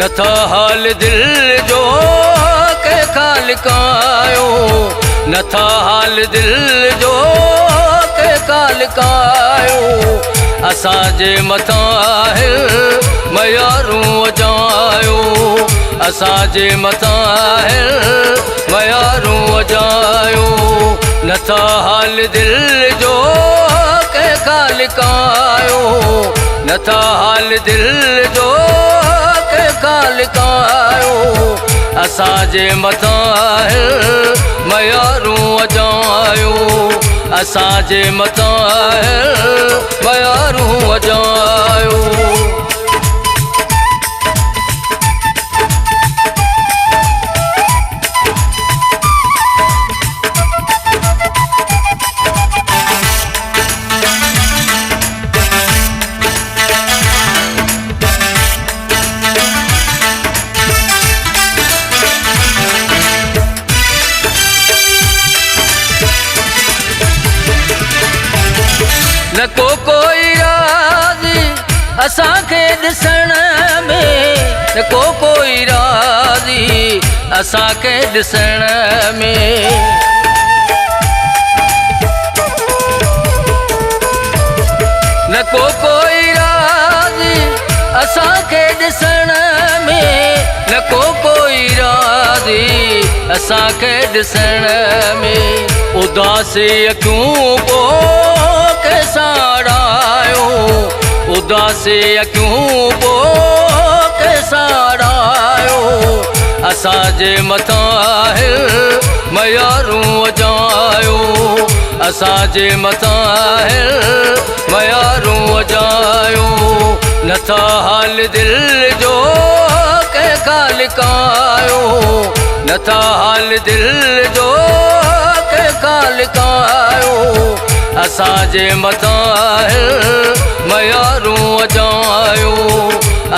नथा हाल दिल जो के खालिकायो, नथा हाल दिल जो के खालिकायो। असांजे मथां आहे मयारूं वॼायो, असांजे मथां आहे मयारूं वॼायो। नथा हाल दिल जो के खालिकायो, नथा हाल दिल जो के खालिकायो। असांजे मथां आहे मयारूं वॼायो, असांजे मथां आहे मयारूं वॼायो। न को कोई राज़ी असांखे ॾिसण में, न को कोई राज़ी असांखे ॾिसण में। न को कोई राज़ी असांखे ॾिसण में, न को कोई राज़ी असांखे ॾिसण में। उदासी अखियूं पोइ के साड़ायो, उदासी अखियूं पोइ के साड़ायो। असांजे मथां आहे मयारूं वॼायो, असांजे मथां आहे मयारूं वॼायो। नथा हाल दिल जो के खालिकायो, नथा हाल दिल जो के खालिकायो। असांजे मथां आहे मयारूं वॼायो,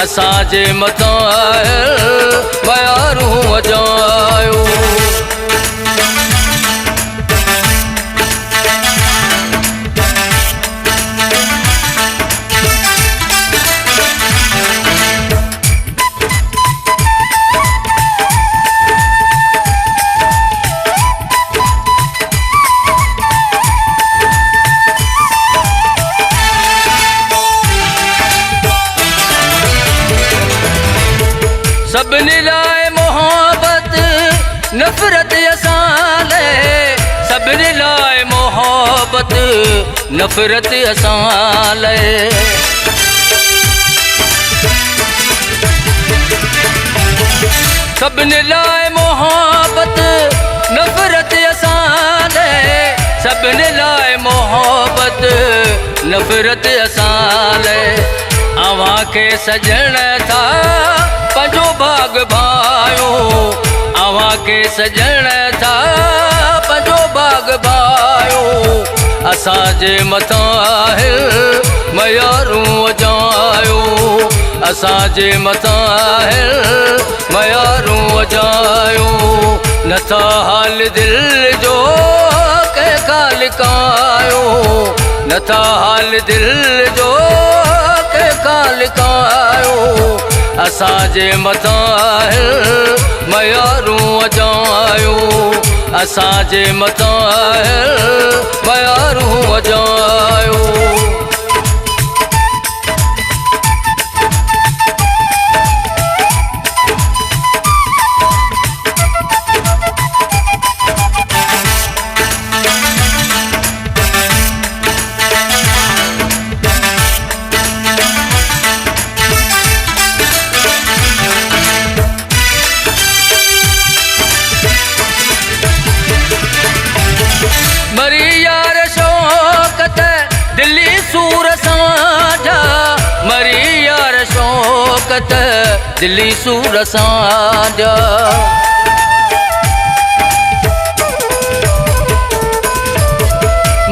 असांजे मथां आहे मयारूं वॼायो। सभिनी लाइ मोहब्बत नफ़रत असां लाइ, सभिनी लाइ मोहब्बत नफ़रत असां लाइ। सभिनी लाइ मोहब्बत नफ़रत असां लाइ, सभिनी लाइ मोहब्बत नफ़रत असां लाइ। अव्हां खे सजण था पंहिंजो भाग भायो, अव्हां खे सजण था पंहिंजो भाग भायो। असांजे मथां आहे मयारूं वॼायो, असांजे मथां आहे मयारूं वॼायो। नथा हाल दिल जो के खालिकायो, नथा हाल दिल जो के खालिकायो। असांजे मथां आहे मयारूं वॼायो, असांजे मथां आहे मयारूं वॼायो। मरी यार शौकत दिल्ली सूर सां, मरी यार शौकत दिल्ली सूर सां।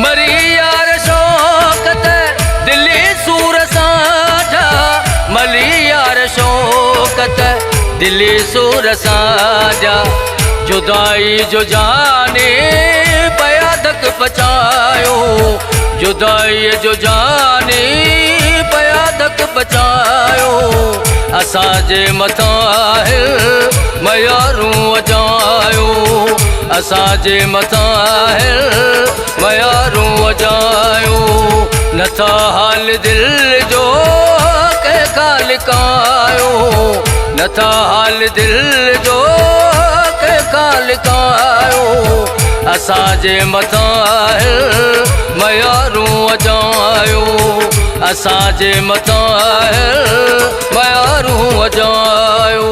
मरी यार शौकत दिल्ली सूर सां, मरी यार शौकत दिल्ली सूर सां। जुदाई जो जाने पया धक पचायो, जुदाई जो जाने पया धक बचायो असांजे मथां आहे मयारूं वॼायो असांजे मथां आहे मयारूं वॼायो नथा हाल दिल जो कंहिंखां लिकायो नथा हाल दिल जो कंहिंखां लिकायो असांजे मथां आहे मयारूं वॼायो असांजे मथां आहे मयारूं वॼायो